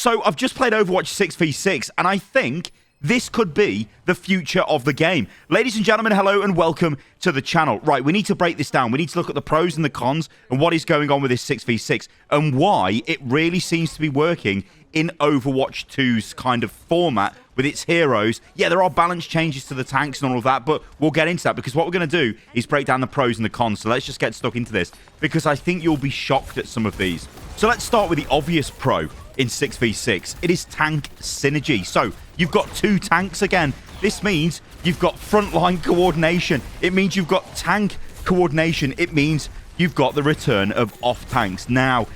So I've just played Overwatch 6v6, and I think this could be the future of the game. Ladies and gentlemen, hello and welcome to the channel. Right, we need to break this down. We need to look at the pros and the cons and what is going on with this 6v6 and why it really seems to be working in Overwatch 2's kind of format with its heroes. Yeah, there are balance changes to the tanks and all of that, but we'll get into that because what we're going to do is break down the pros and the cons. So let's just get stuck into this because I think you'll be shocked at some of these. So let's start with the obvious pro in 6v6. It is tank synergy. So you've got two tanks again. This means you've got frontline coordination. It means you've got tank coordination. It means you've got the return of off tanks. Now,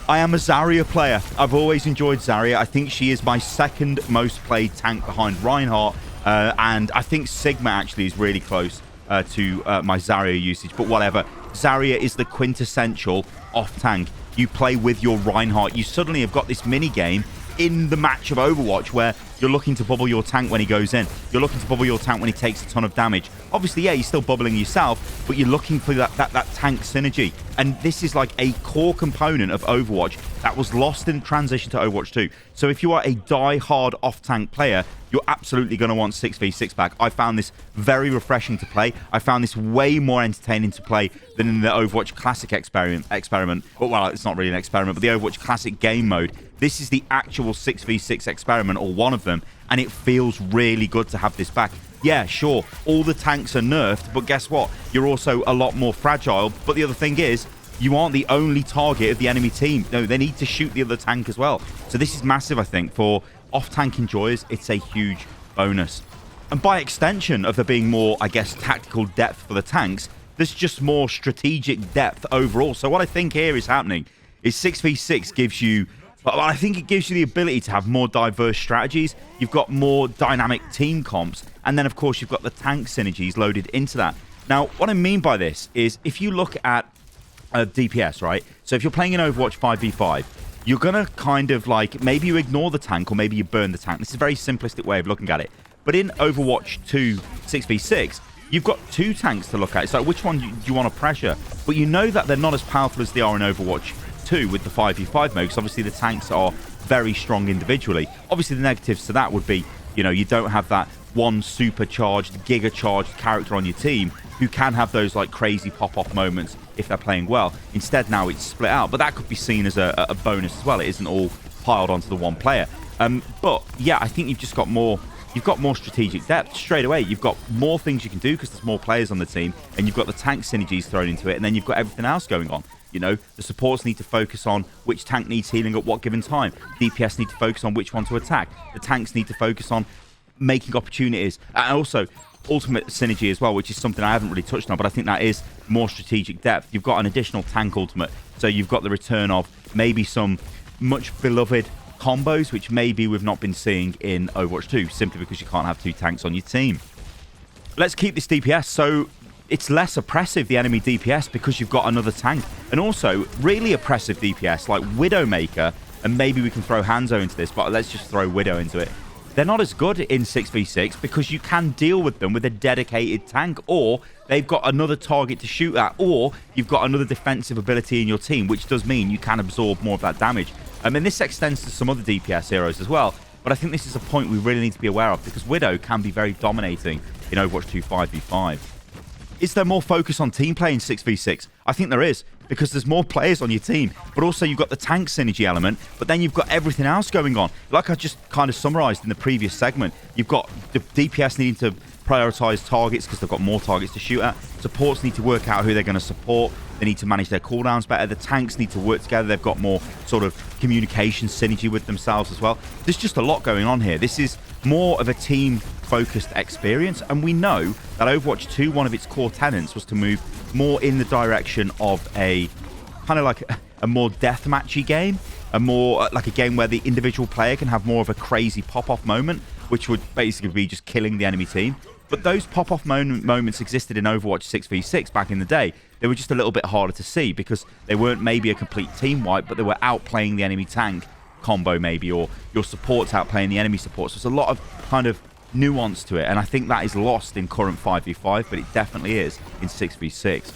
I am a Zarya player. I've always enjoyed Zarya. I think she is my second most played tank behind Reinhardt. And I think Sigma actually is really close to my Zarya usage. But whatever. Zarya is the quintessential off tank. You play with your Reinhardt. You suddenly have got this mini game in the match of Overwatch where you're looking to bubble your tank when he goes in. You're looking to bubble your tank when he takes a ton of damage. Obviously, yeah, you're still bubbling yourself, but you're looking for that tank synergy. And this is like a core component of Overwatch that was lost in transition to Overwatch 2. So if you are a die-hard off-tank player, you're absolutely going to want 6v6 back. I found this very refreshing to play. I found this way more entertaining to play than in the Overwatch Classic experiment. Well, it's not really an experiment, but the Overwatch Classic game mode. This is the actual 6v6 experiment, or one of them, and it feels really good to have this back. Yeah, sure, all the tanks are nerfed, but guess what? You're also a lot more fragile. But the other thing is, you aren't the only target of the enemy team. No, they need to shoot the other tank as well. So this is massive, I think. For off-tank enjoyers, it's a huge bonus. And by extension of there being more, I guess, tactical depth for the tanks, there's just more strategic depth overall. So what I think here is happening is 6v6 gives you... But I think it gives you the ability to have more diverse strategies. You've got more dynamic team comps. And then, of course, you've got the tank synergies loaded into that. Now, what I mean by this is if you look at DPS, right? So if you're playing in Overwatch 5v5, you're going to kind of like, maybe you ignore the tank or maybe you burn the tank. This is a very simplistic way of looking at it. But in Overwatch 2 6v6, you've got two tanks to look at. It's like, which one do you want to pressure? But you know that they're not as powerful as they are in Overwatch 2 with the 5v5 mode, because obviously the tanks are very strong individually. Obviously the negatives to that would be, you know, you don't have that one supercharged, giga-charged character on your team who can have those like crazy pop-off moments if they're playing well. Instead now it's split out, but that could be seen as a bonus as well. It isn't all piled onto the one player. But yeah, I think you've just got more... You've got more strategic depth straight away. You've got more things you can do because there's more players on the team, and you've got the tank synergies thrown into it, and then you've got everything else going on. You know, the supports need to focus on which tank needs healing at what given time. DPS need to focus on which one to attack. The tanks need to focus on making opportunities. And also, ultimate synergy as well, which is something I haven't really touched on, but I think that is more strategic depth. You've got an additional tank ultimate, so you've got the return of maybe some much beloved combos, which maybe we've not been seeing in Overwatch 2, simply because you can't have two tanks on your team. Let's keep this DPS. So it's less oppressive, the enemy DPS, because you've got another tank. And also, really oppressive DPS, like Widowmaker, and maybe we can throw Hanzo into this, but let's just throw Widow into it. They're not as good in 6v6 because you can deal with them with a dedicated tank, or they've got another target to shoot at, or you've got another defensive ability in your team, which does mean you can absorb more of that damage. And this extends to some other DPS heroes as well, but I think this is a point we really need to be aware of because Widow can be very dominating in Overwatch 2 5v5. Is there more focus on team play in 6v6? I think there is, because there's more players on your team, but also you've got the tank synergy element, but then you've got everything else going on. Like I just kind of summarized in the previous segment, you've got the DPS needing to prioritize targets because they've got more targets to shoot at. Supports need to work out who they're going to support. They need to manage their cooldowns better. The tanks need to work together. They've got more sort of communication synergy with themselves as well. There's just a lot going on here. This is more of a team-focused experience, and we know that Overwatch 2, one of its core tenets was to move more in the direction of a kind of like a more deathmatchy game, a more like a game where the individual player can have more of a crazy pop-off moment, which would basically be just killing the enemy team. But those pop-off moments existed in Overwatch 6v6 back in the day. They were just a little bit harder to see because they weren't maybe a complete team wipe, but they were outplaying the enemy tank combo maybe, or your supports outplaying the enemy support. So there's a lot of kind of nuance to it, and I think that is lost in current 5v5, but it definitely is in 6v6.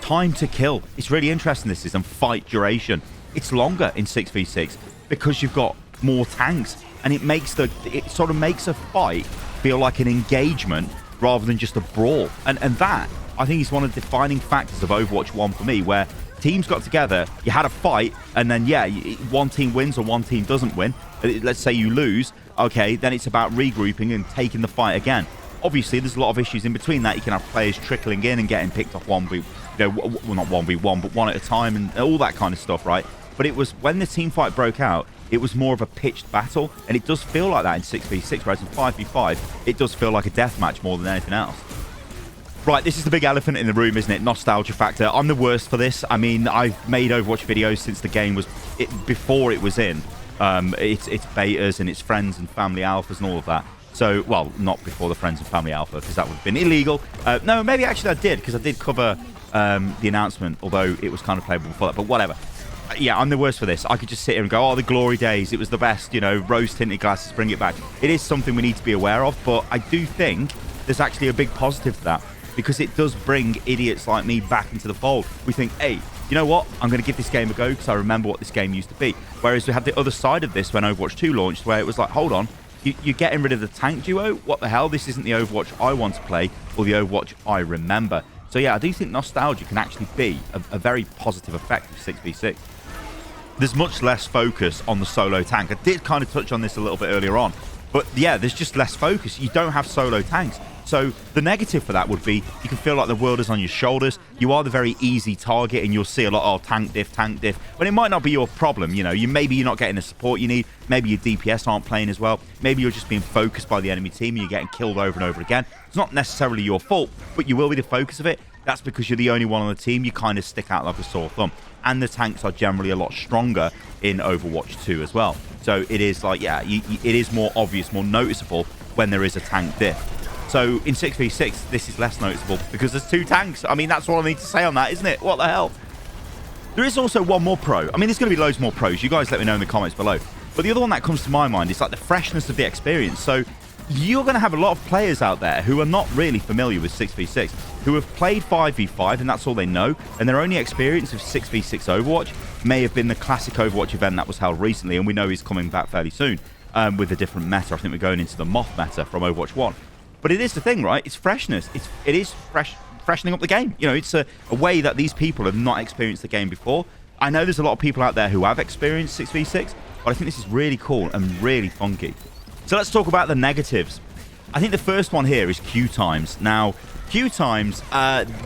Time to kill. It's really interesting, this is, and fight duration. It's longer in 6v6 because you've got more tanks, and it sort of makes a fight feel like an engagement rather than just a brawl. And that, I think, is one of the defining factors of Overwatch 1 for me, where teams got together, you had a fight, and then, yeah, one team wins or one team doesn't win. Let's say you lose, okay, then it's about regrouping and taking the fight again. Obviously, there's a lot of issues in between that. You can have players trickling in and getting picked off well, not 1v1, but one at a time, and all that kind of stuff, right? But it was, when the team fight broke out, it was more of a pitched battle, and it does feel like that in 6v6, whereas in 5v5, it does feel like a deathmatch more than anything else. Right, this is the big elephant in the room, isn't it? Nostalgia factor. I'm the worst for this. I mean, I've made Overwatch videos since the game was... before it was in. It's betas and it's friends and family alphas and all of that. So, well, not before the friends and family alpha, because that would have been illegal. No, maybe actually I did, because I did cover the announcement, although it was kind of playable before that, but whatever. Yeah, I'm the worst for this. I could just sit here and go, oh, the glory days, it was the best, you know, rose-tinted glasses, bring it back. It is something we need to be aware of, but I do think there's actually a big positive to that, because it does bring idiots like me back into the fold. We think, hey, you know what? I'm going to give this game a go because I remember what this game used to be. Whereas we had the other side of this when Overwatch 2 launched, where it was like, hold on, you're getting rid of the tank duo? What the hell? This isn't the Overwatch I want to play or the Overwatch I remember. So yeah, I do think nostalgia can actually be a very positive effect of 6v6. There's much less focus on the solo tank. I did kind of touch on this a little bit earlier on. But yeah, there's just less focus. You don't have solo tanks. So the negative for that would be you can feel like the world is on your shoulders. You are the very easy target, and you'll see a lot of tank diff. But it might not be your problem. You know, maybe you're not getting the support you need. Maybe your DPS aren't playing as well. Maybe you're just being focused by the enemy team and you're getting killed over and over again. It's not necessarily your fault, but you will be the focus of it. That's because you're the only one on the team. You kind of stick out like a sore thumb. And the tanks are generally a lot stronger in Overwatch 2 as well. So it is like, yeah, it is more obvious, more noticeable when there is a tank diff. So in 6v6, this is less noticeable because there's two tanks. I mean, that's all I need to say on that, isn't it? What the hell? There is also one more pro. I mean, there's going to be loads more pros. You guys let me know in the comments below. But the other one that comes to my mind is like the freshness of the experience. So you're going to have a lot of players out there who are not really familiar with 6v6, who have played 5v5 and that's all they know. And their only experience of 6v6 Overwatch may have been the classic Overwatch event that was held recently. And we know he's coming back fairly soon with a different meta. I think we're going into the Moth meta from Overwatch 1. But it is the thing, right? It's freshness. It is freshening up the game. You know, it's a way that these people have not experienced the game before. I know there's a lot of people out there who have experienced 6v6, but I think this is really cool and really funky. So let's talk about the negatives. I think the first one here is queue times. Now, queue times,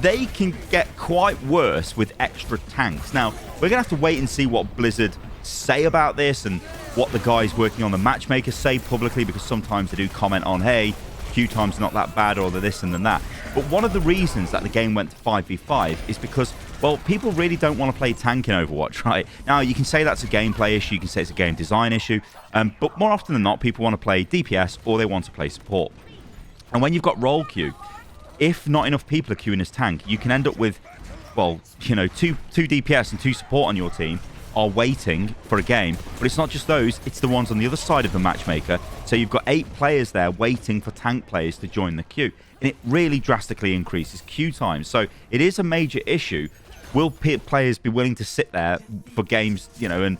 they can get quite worse with extra tanks. Now, we're going to have to wait and see what Blizzard say about this and what the guys working on the matchmaker say publicly, because sometimes they do comment on, hey, queue time's not that bad, or this and then that. But one of the reasons that the game went to 5v5 is because, well, people really don't want to play tank in Overwatch, right? Now, you can say that's a gameplay issue, you can say it's a game design issue, but more often than not, people want to play DPS or they want to play support. And when you've got role queue, if not enough people are queuing as tank, you can end up with, well, you know, two DPS and 2 support on your team are waiting for a game. But it's not just those, it's the ones on the other side of the matchmaker. So you've got 8 players there waiting for tank players to join the queue. And it really drastically increases queue time. So it is a major issue. Will players be willing to sit there for games, you know, and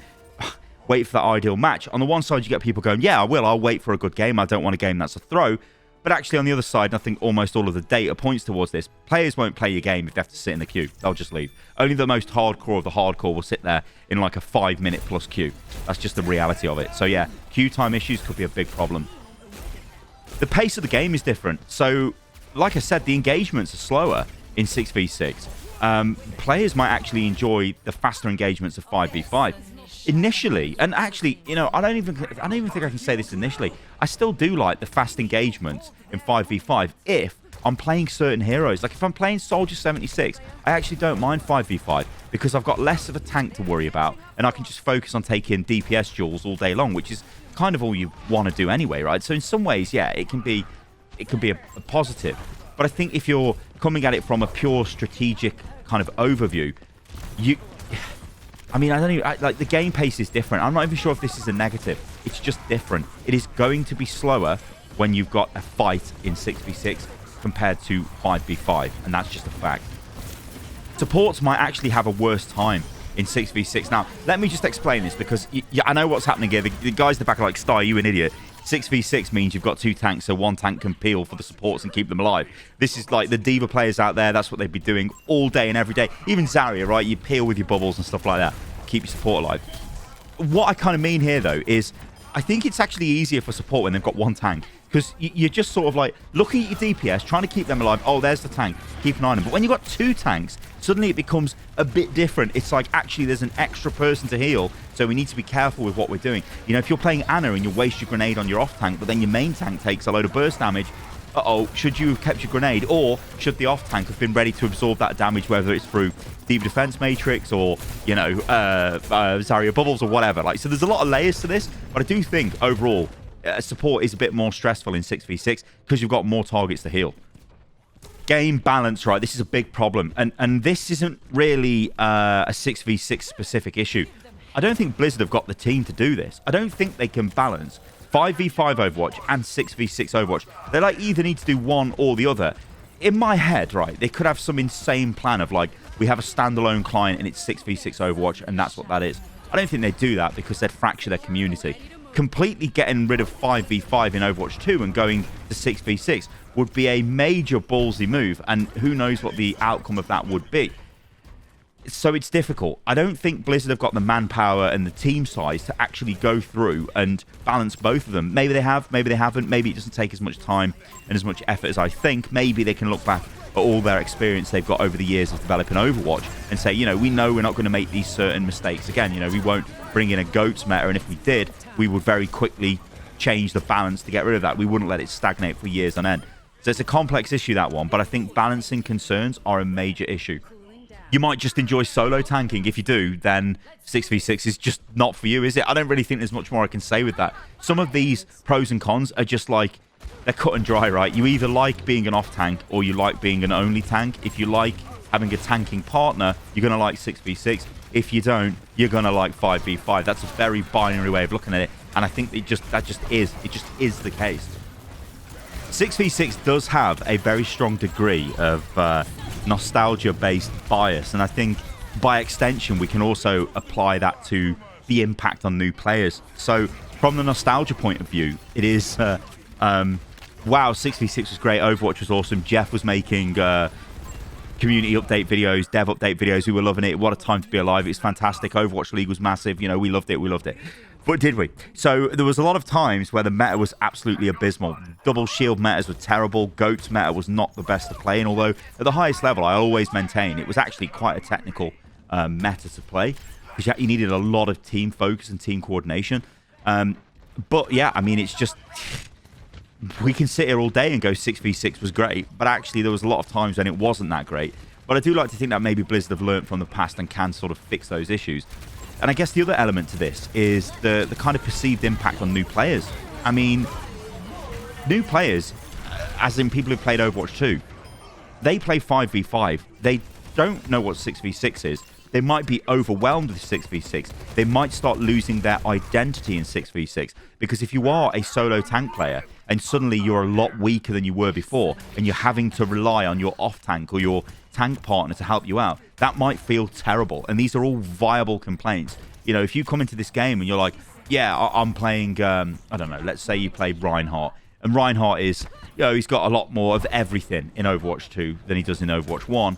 wait for that ideal match? On the one side, you get people going, yeah, I will. I'll wait for a good game. I don't want a game that's a throw. But actually, on the other side, and I think almost all of the data points towards this, players won't play your game if they have to sit in the queue. They'll just leave. Only the most hardcore of the hardcore will sit there in like a 5-minute plus queue. That's just the reality of it. So yeah, queue time issues could be a big problem. The pace of the game is different. So, like I said, the engagements are slower in 6v6. Players might actually enjoy the faster engagements of 5v5. Initially, and actually, you know, I don't even think I can say this initially. I still do like the fast engagements in 5v5 if I'm playing certain heroes. Like if I'm playing Soldier 76, I actually don't mind 5v5 because I've got less of a tank to worry about and I can just focus on taking DPS duels all day long, which is kind of all you want to do anyway, right? So in some ways, yeah, it can be a positive. But I think if you're coming at it from a pure strategic kind of overview, I mean, I don't even, like, the game pace is different. I'm not even sure if this is a negative. It's just different. It is going to be slower when you've got a fight in 6v6 compared to 5v5, and that's just a fact. Supports might actually have a worse time in 6v6. Now, let me just explain this, because I know what's happening here. The guys in the back are like, Sty, you an idiot. 6v6 means you've got 2 tanks, so 1 tank can peel for the supports and keep them alive. This is like the diva players out there. That's what they'd be doing all day and every day. Even Zarya, right? You peel with your bubbles and stuff like that. Keep your support alive. What I kind of mean here, though, is I think it's actually easier for support when they've got 1 tank. Because you're just sort of like looking at your DPS, trying to keep them alive. Oh, there's the tank. Keep an eye on them. But when you've got 2 tanks, suddenly it becomes a bit different. It's like, actually, there's an extra person to heal, so we need to be careful with what we're doing. You know, if you're playing Ana and you waste your grenade on your off tank, but then your main tank takes a load of burst damage, should you have kept your grenade, or should the off tank have been ready to absorb that damage, whether it's through Deep Defense Matrix or, you know, Zarya Bubbles or whatever. Like, so there's a lot of layers to this, but I do think overall, support is a bit more stressful in 6v6 because you've got more targets to heal. Game balance, right? This is a big problem, and this isn't really a 6v6 specific issue. I don't think Blizzard have got the team to do this. I don't think they can balance 5v5 Overwatch and 6v6 Overwatch. They like either need to do one or the other. In my head, right, they could have some insane plan of like, we have a standalone client and it's 6v6 Overwatch, and that's what that is. I don't think they'd do that because they'd fracture their community. Completely getting rid of 5v5 in Overwatch 2 and going to 6v6 would be a major ballsy move, and who knows what the outcome of that would be. So it's difficult. I don't think Blizzard have got the manpower and the team size to actually go through and balance both of them. Maybe they have, maybe they haven't. Maybe it doesn't take as much time and as much effort as I think. Maybe they can look back at all their experience they've got over the years of developing Overwatch and say, you know, we know we're not going to make these certain mistakes again. You know, we won't bring in a GOATS meta, and if we did, we would very quickly change the balance to get rid of that. We wouldn't let it stagnate for years on end. So it's a complex issue, that one, but I think balancing concerns are a major issue. You might just enjoy solo tanking. If you do, then 6v6 is just not for you, is it? I don't really think there's much more I can say with that. Some of these pros and cons are just like, they're cut and dry, right? You either like being an off tank or you like being an only tank. If you like having a tanking partner, you're going to like 6v6. If you don't, you're going to like 5v5. That's a very binary way of looking at it, and I think it just is the case. 6v6 does have a very strong degree of nostalgia-based bias, and I think by extension we can also apply that to the impact on new players. So from the nostalgia point of view, it is wow, 6v6 was great, Overwatch was awesome, Jeff was making community update videos, dev update videos, we were loving it. What a time to be alive. It was fantastic. Overwatch League was massive, you know, we loved it. But did we? So there was a lot of times where the meta was absolutely abysmal. Double shield metas were terrible. GOATS meta was not the best to play, and although at the highest level I always maintain it was actually quite a technical meta to play, because you needed a lot of team focus and team coordination. But yeah, I mean, it's just, we can sit here all day and go 6v6 was great, but actually there was a lot of times when it wasn't that great. But I do like to think that maybe Blizzard have learned from the past and can sort of fix those issues. And I guess the other element to this is the kind of perceived impact on new players. I mean, new players, as in people who've played Overwatch 2, they play 5v5. They don't know what 6v6 is. They might be overwhelmed with 6v6. They might start losing their identity in 6v6. Because if you are a solo tank player and suddenly you're a lot weaker than you were before, and you're having to rely on your off tank or your tank partner to help you out, that might feel terrible. And these are all viable complaints. You know, if you come into this game and you're like, yeah, I'm playing, I don't know, let's say you play Reinhardt, and Reinhardt is, you know, he's got a lot more of everything in Overwatch 2 than he does in Overwatch 1.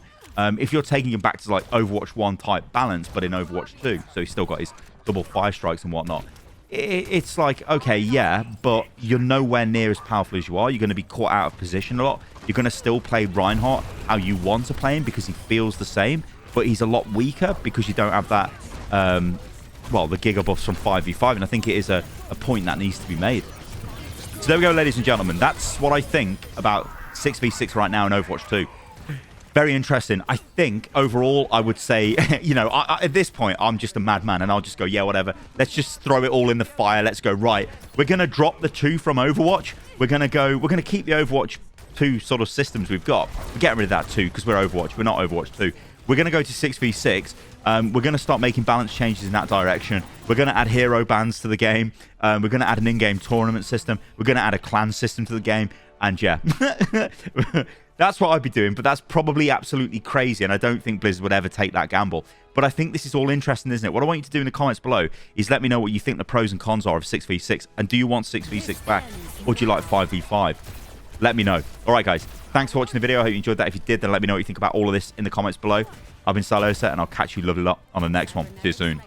If you're taking him back to like Overwatch 1 type balance, but in Overwatch 2, so he's still got his double 5 strikes and whatnot, it's like, okay, yeah, but you're nowhere near as powerful as you are. You're going to be caught out of position a lot. You're going to still play Reinhardt how you want to play him because he feels the same, but he's a lot weaker because you don't have that, well, the giga buffs from 5v5, and I think it is a point that needs to be made. So there we go, ladies and gentlemen. That's what I think about 6v6 right now in Overwatch 2. Very interesting. I think overall, I would say, you know, at this point, I'm just a madman and I'll just go, yeah, whatever. Let's just throw it all in the fire. Let's go, right. We're going to drop the 2 from Overwatch. We're going to keep the Overwatch 2 sort of systems we've got. We're getting rid of that 2 because we're Overwatch. We're not Overwatch 2. We're going to go to 6v6. We're going to start making balance changes in that direction. We're going to add hero bans to the game. We're going to add an in-game tournament system. We're going to add a clan system to the game. And yeah, That's what I'd be doing, but that's probably absolutely crazy, and I don't think Blizzard would ever take that gamble. But I think this is all interesting, isn't it? What I want you to do in the comments below is let me know what you think the pros and cons are of 6v6, and do you want 6v6 back, or do you like 5v5? Let me know. All right, guys. Thanks for watching the video. I hope you enjoyed that. If you did, then let me know what you think about all of this in the comments below. I've been Stylosa, and I'll catch you lovely lot on the next one. See you soon.